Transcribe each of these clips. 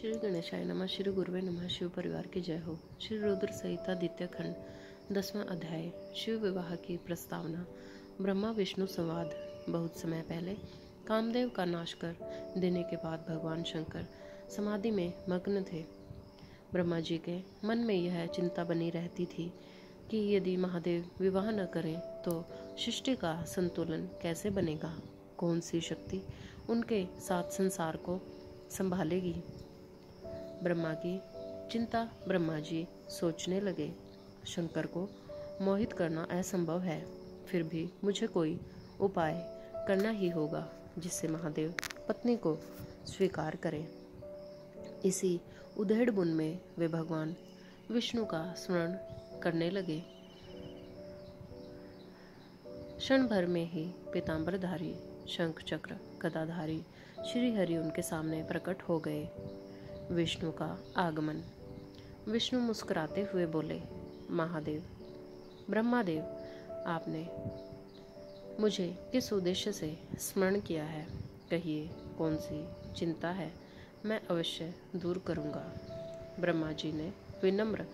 श्री गणेशाय नमः। श्री गुरुवे नमः। शिव परिवार की जय हो। श्री रुद्र संहिता द्वितीय खंड 10वां अध्याय शिव विवाह की प्रस्तावना। ब्रह्मा विष्णु संवाद। बहुत समय पहले कामदेव का नाश कर देने के बाद भगवान शंकर समाधि में मग्न थे। ब्रह्मा जी के मन में यह चिंता बनी रहती थी कि यदि महादेव विवाह न करें तो सृष्टि का संतुलन कैसे बनेगा, कौन सी शक्ति उनके साथ संसार को संभालेगी। ब्रह्मा की चिंता ब्रह्मा जी सोचने लगे, शंकर को मोहित करना असंभव है, फिर भी मुझे कोई उपाय करना ही होगा जिससे महादेव पत्नी को स्वीकार करें। इसी उधेड़ बुन में वे भगवान विष्णु का स्मरण करने लगे। क्षण भर में ही पीतांबरधारी शंख चक्र गदाधारी श्री हरि उनके सामने प्रकट हो गए। विष्णु का आगमन। विष्णु मुस्कुराते हुए बोले, महादेव, ब्रह्मादेव, आपने मुझे किस उद्देश्य से स्मरण किया है? कहिए, कौन सी चिंता है? मैं अवश्य दूर करूँगा। ब्रह्मा जी ने विनम्र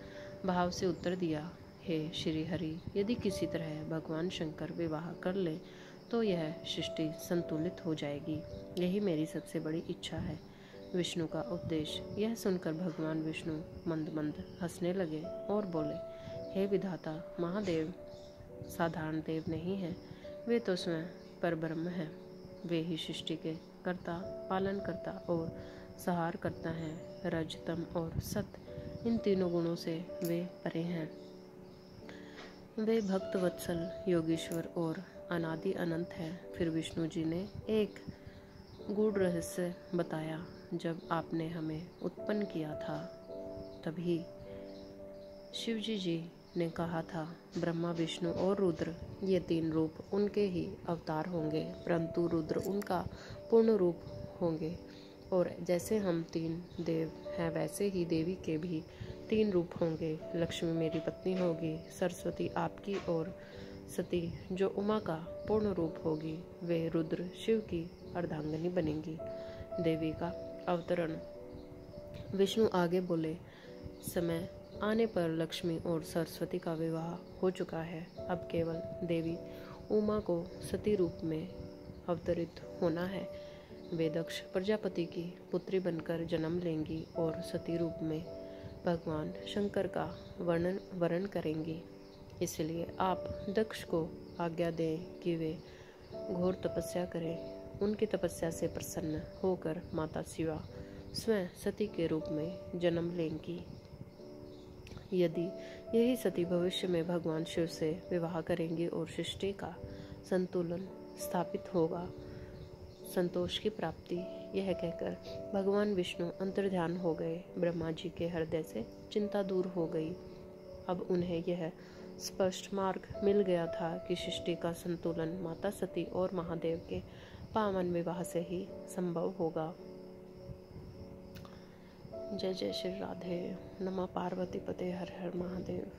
भाव से उत्तर दिया, हे श्री हरि, यदि किसी तरह भगवान शंकर विवाह कर ले तो यह सृष्टि संतुलित हो जाएगी। यही मेरी सबसे बड़ी इच्छा है। विष्णु का उपदेश यह सुनकर भगवान विष्णु मंद मंद हंसने लगे और बोले, हे विधाता, महादेव साधारण देव नहीं हैं, वे तो स्वयं परब्रह्म हैं। वे ही सृष्टि के कर्ता, पालन करता और संहार करता है। रज, तम और सत, इन तीनों गुणों से वे परे हैं। वे भक्त वत्सल, योगीश्वर और अनादि अनंत है। फिर विष्णु जी ने एक गूढ़ रहस्य बताया। जब आपने हमें उत्पन्न किया था तभी शिवजी जी ने कहा था, ब्रह्मा विष्णु और रुद्र ये तीन रूप उनके ही अवतार होंगे, परंतु रुद्र उनका पूर्ण रूप होंगे। और जैसे हम तीन देव हैं वैसे ही देवी के भी तीन रूप होंगे। लक्ष्मी मेरी पत्नी होगी, सरस्वती आपकी और सती जो उमा का पूर्ण रूप होगी, वे रुद्र शिव की अर्धांगिनी बनेंगी। देवी का अवतरण। विष्णु आगे बोले, समय आने पर लक्ष्मी और सरस्वती का विवाह हो चुका है। अब केवल देवी उमा को सती रूप में अवतरित होना है। वे दक्ष प्रजापति की पुत्री बनकर जन्म लेंगी और सती रूप में भगवान शंकर का वर्ण करेंगी। इसलिए आप दक्ष को आज्ञा दें कि वे घोर तपस्या करें। उनकी तपस्या से प्रसन्न होकर माता शिवा स्वयं सती के रूप में जन्म लेंगी। यदि यही सती भविष्य में भगवान शिव से विवाह करेंगी और सृष्टि का संतुलन स्थापित होगा, संतोष की प्राप्ति। यह कहकर भगवान विष्णु अंतर्ध्यान हो गए। ब्रह्मा जी के हृदय से चिंता दूर हो गई। अब उन्हें यह स्पष्ट मार्ग मिल गया था कि सृष्टि का संतुलन माता सती और महादेव के पावन विवाह से ही संभव होगा। जय जय श्री राधे। नमः पार्वती पते हर हर महादेव।